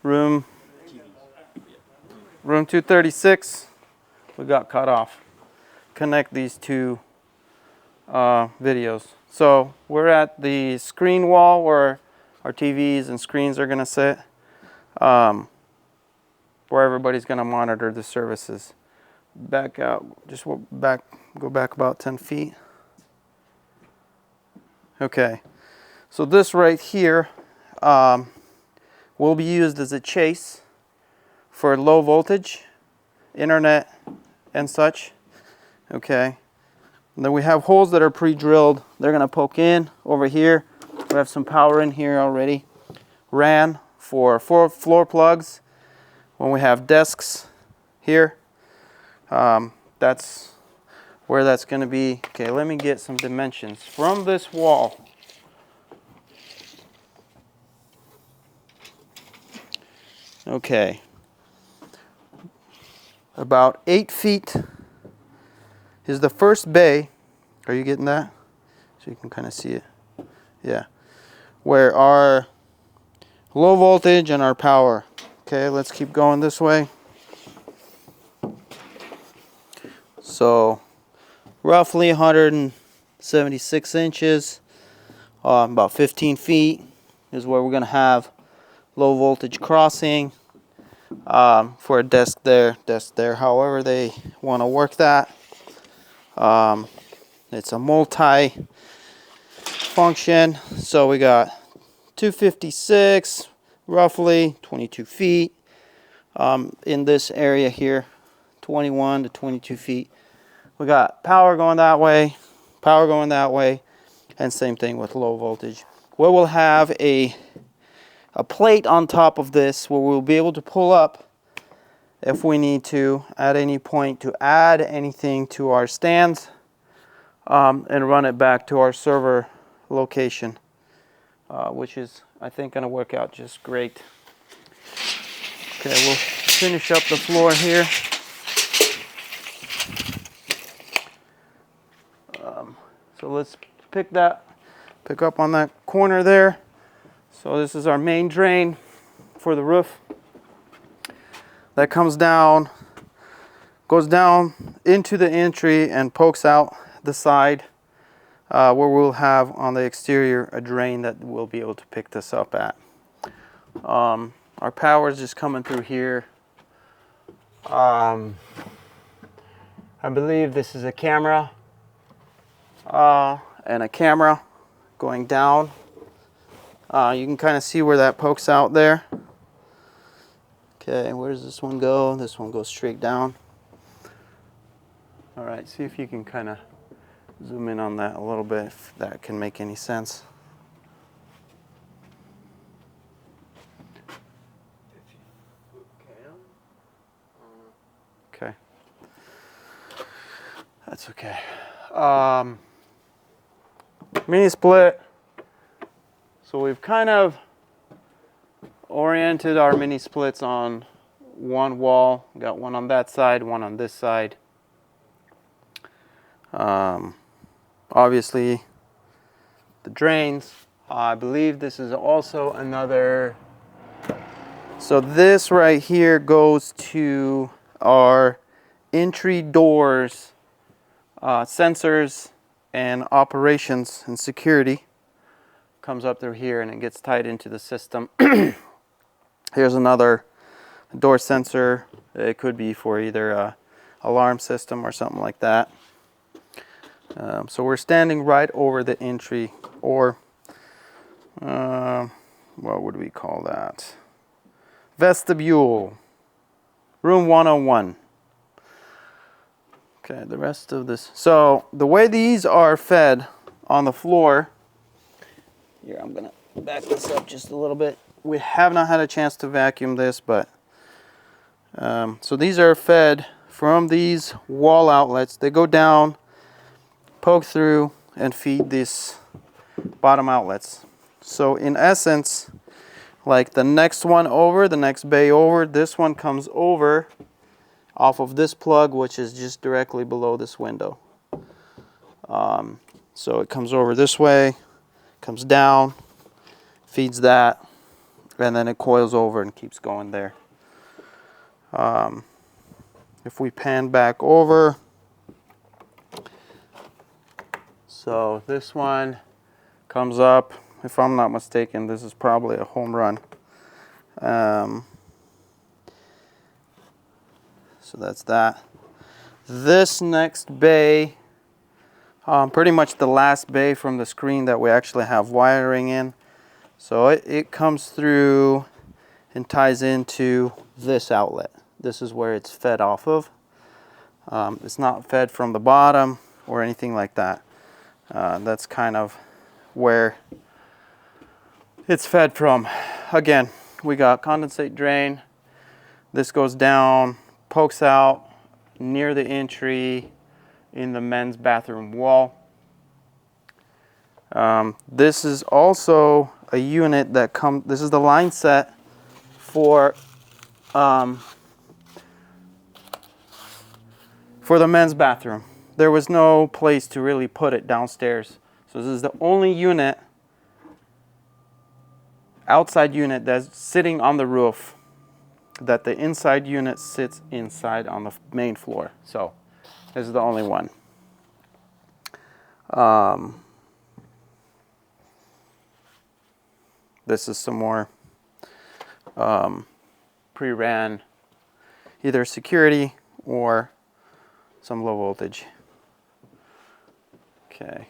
room 236, we got cut off. Connect these two videos. So we're at the screen wall where our TVs and screens are going to sit, where everybody's going to monitor the services. Back out, go back about 10 feet. Okay, so this right here will be used as a chase for low voltage, internet, and such. Okay, and then we have holes that are pre-drilled. They're going to poke in over here. We have some power in here already. Ran for 4 floor plugs. When we have desks here, that's where that's going to be. Okay, let me get some dimensions from this wall. Okay, about 8 feet is the first bay. Are you getting that? So you can kind of see it. Yeah, where our low voltage and our power. Okay, let's keep going this way. So roughly 176 inches, about 15 feet is where we're going to have low voltage crossing for a desk there, however they want to work that. It's a multi-function, so we got 256, roughly 22 feet in this area here, 21 to 22 feet. We got power going that way, and same thing with low voltage. We will have a plate on top of this where we'll be able to pull up if we need to at any point to add anything to our stands and run it back to our server location, which is, I think, going to work out just great. Okay, we'll finish up the floor here. So let's pick up on that corner there. So this is our main drain for the roof. That comes down, goes down into the entry and pokes out the side where we'll have on the exterior a drain that we'll be able to pick this up at. Our power is just coming through here. I believe this is a camera and a camera going down. You can kind of see where that pokes out there. Okay, where does this one go? This one goes straight down. All right, see if you can kind of zoom in on that a little bit, if that can make any sense. Okay, that's okay. Mini split. So we've kind of oriented our mini splits on one wall. Got one on that side, one on this side. Obviously the drains. I believe this is also another. So this right here goes to our entry doors, sensors and operations and security. Comes up through here and it gets tied into the system. Here's another door sensor. It could be for either a alarm system or something like that. So we're standing right over the entry, or what would we call that? Vestibule, room 101. Okay, the rest of this. So the way these are fed on the floor, here I'm gonna back this up just a little bit. We have not had a chance to vacuum this, but so these are fed from these wall outlets. They go down, poke through, and feed these bottom outlets. So in essence, like the next one over, the next bay over, this one comes over off of this plug, which is just directly below this window. So it comes over this way, comes down, feeds that, and then it coils over and keeps going there. If we pan back over, so this one comes up, if I'm not mistaken, this is probably a home run. So that's that. This next bay, pretty much the last bay from the screen that we actually have wiring in. So it comes through and ties into this outlet. This is where it's fed off of. It's not fed from the bottom or anything like that. That's kind of where it's fed from. Again, we got condensate drain. This goes down, pokes out near the entry in the men's bathroom wall. This is also a unit that comes, this is the line set for the men's bathroom. There was no place to really put it downstairs. So this is the only unit, outside unit, that's sitting on the roof, that the inside unit sits inside on the main floor. So this is the only one. This is some more pre-ran either security or some low voltage. Okay.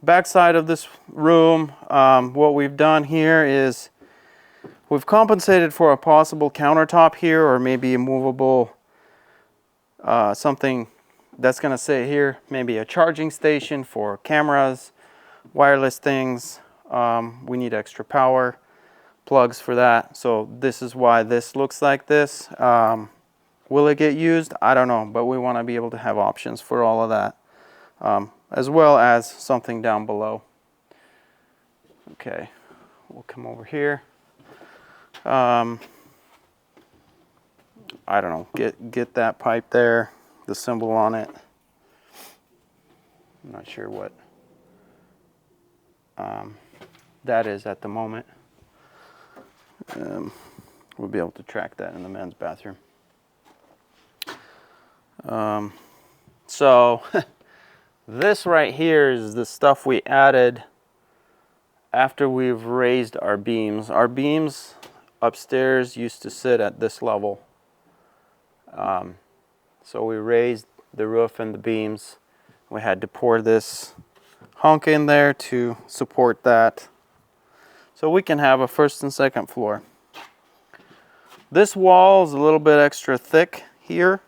Back side of this room, what we've done here is we've compensated for a possible countertop here, or maybe a movable something that's going to sit here, maybe a charging station for cameras, wireless things. We need extra power plugs for that, so this is why this looks like this. Will it get used? I don't know, but we want to be able to have options for all of that, as well as something down below. Okay, we'll come over here. I don't know, get that pipe there, the symbol on it. I'm not sure what that is at the moment. We'll be able to track that in the men's bathroom. So this right here is the stuff we added after we've raised our beams. Our beams upstairs used to sit at this level. So we raised the roof and the beams. We had to pour this hunk in there to support that, so we can have a first and second floor. This wall is a little bit extra thick here.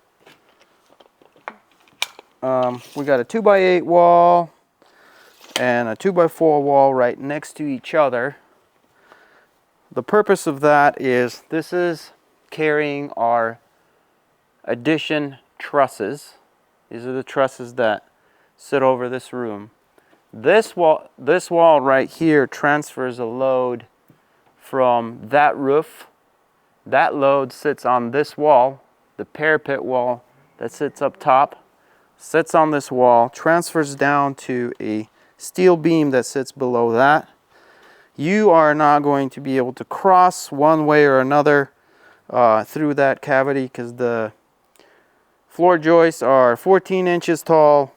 We got a 2x8 wall and a 2x4 wall right next to each other. The purpose of that is this is carrying our addition trusses. These are the trusses that sit over this room. This wall right here transfers a load from that roof. That load sits on this wall, the parapet wall that sits up top, sits on this wall, transfers down to a steel beam that sits below that. You are not going to be able to cross one way or another through that cavity, because the floor joists are 14 inches tall.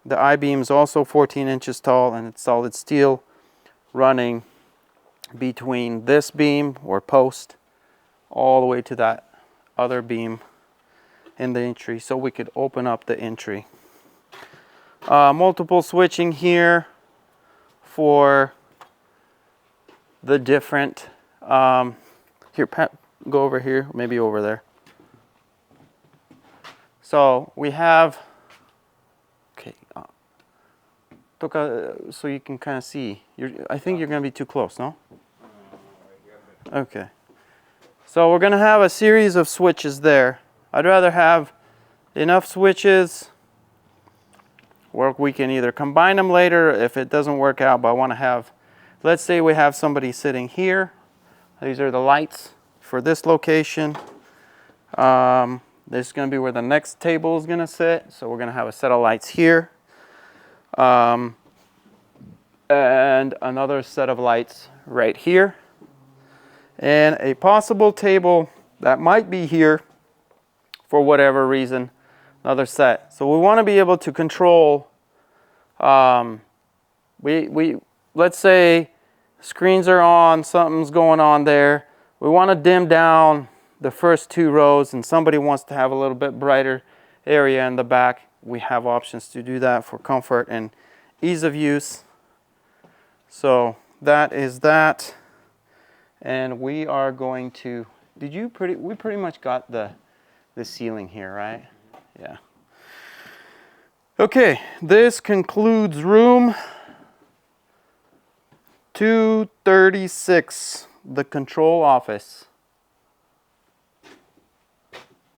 The I-beam is also 14 inches tall, and it's solid steel running between this beam or post all the way to that other beam in the entry, so we could open up the entry. Multiple switching here for the different, here Pat, go over here, maybe over there. So we have, okay, so you can kind of see. I think you're going to be too close, no? Okay. So we're going to have a series of switches there. I'd rather have enough switches, or we can either combine them later if it doesn't work out, but I want to have, let's say we have somebody sitting here. These are the lights for this location. This is going to be where the next table is going to sit, so we're going to have a set of lights here. And another set of lights right here, and a possible table that might be here for whatever reason, another set. So we want to be able to control, let's say screens are on, something's going on there. We want to dim down the first 2 rows and somebody wants to have a little bit brighter area in the back. We have options to do that for comfort and ease of use. So that is that. And we are going to, we pretty much got the ceiling here, right? Yeah. Okay, this concludes room 236, the control office.